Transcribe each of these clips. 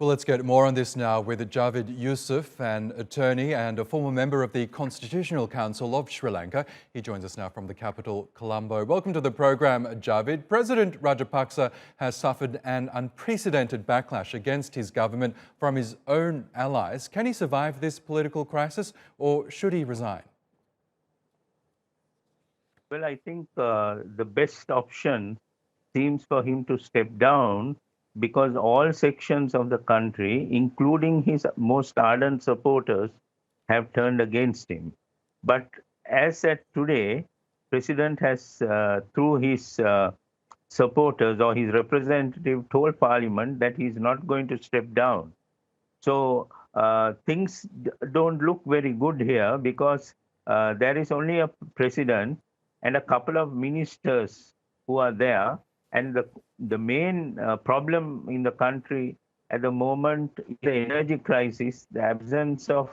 Well, let's get more on this now with Javid Yusuf, an attorney and a former member of the Constitutional Council of Sri Lanka. He joins us now from the capital, Colombo. Welcome to the program, Javid. President Rajapaksa has suffered an unprecedented backlash against his government from his own allies. Can he survive this political crisis, or should he resign? Well, I think the best option seems for him to step down, because all sections of the country, including his most ardent supporters, have turned against him. But as at today, President has, through his supporters or his representative, told Parliament that he is not going to step down. So things don't look very good here, because there is only a president and a couple of ministers who are there. And the main problem in the country at the moment is the energy crisis, the absence of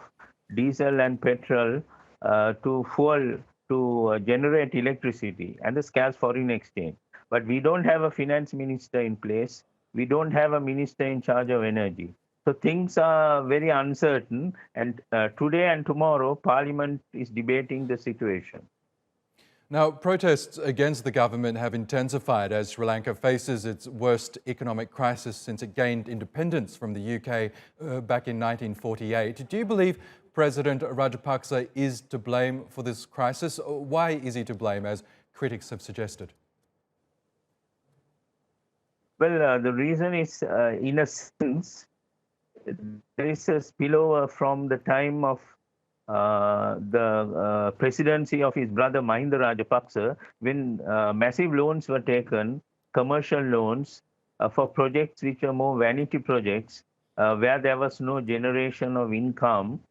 diesel and petrol to fuel to generate electricity, and the scarce foreign exchange. But we don't have a finance minister in place. We don't have a minister in charge of energy. So things are very uncertain. And today and tomorrow, Parliament is debating the situation. Now, protests against the government have intensified as Sri Lanka faces its worst economic crisis since it gained independence from the UK back in 1948. Do you believe President Rajapaksa is to blame for this crisis? Why is he to blame, as critics have suggested? Well, the reason is, in a sense, there is a spillover from the time of the presidency of his brother Mahinda Rajapaksa, when massive loans were taken, commercial loans, for projects which are more vanity projects, where there was no generation of income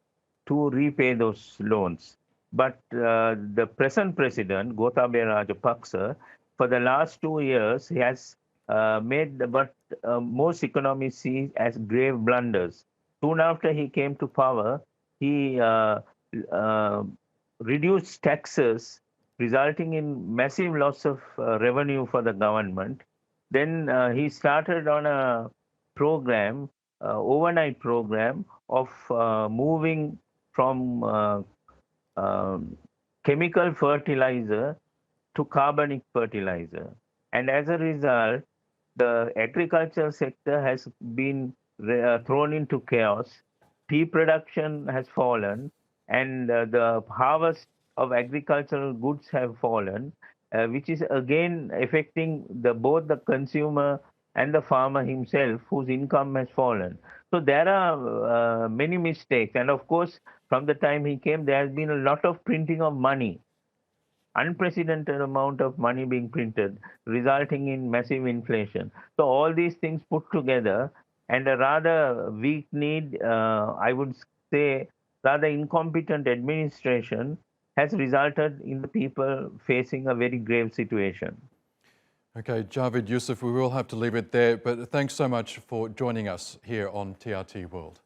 to repay those loans. But the present president, Gotabaya Rajapaksa, for the last 2 years, he has made what most economists see as grave blunders. Soon after he came to power, he reduced taxes, resulting in massive loss of revenue for the government. Then he started on a program, overnight program, of moving from chemical fertilizer to carbonic fertilizer. And as a result, the agricultural sector has been thrown into chaos. Tea production has fallen, and the harvest of agricultural goods have fallen, which is again affecting both the consumer and the farmer himself, whose income has fallen. So there are many mistakes. And of course, from the time he came, there has been a lot of printing of money, unprecedented amount of money being printed, resulting in massive inflation. So all these things put together, and a rather weak-kneed, I would say, rather incompetent administration, has resulted in the people facing a very grave situation. Okay, Javid Yusuf, we will have to leave it there, but thanks so much for joining us here on TRT World.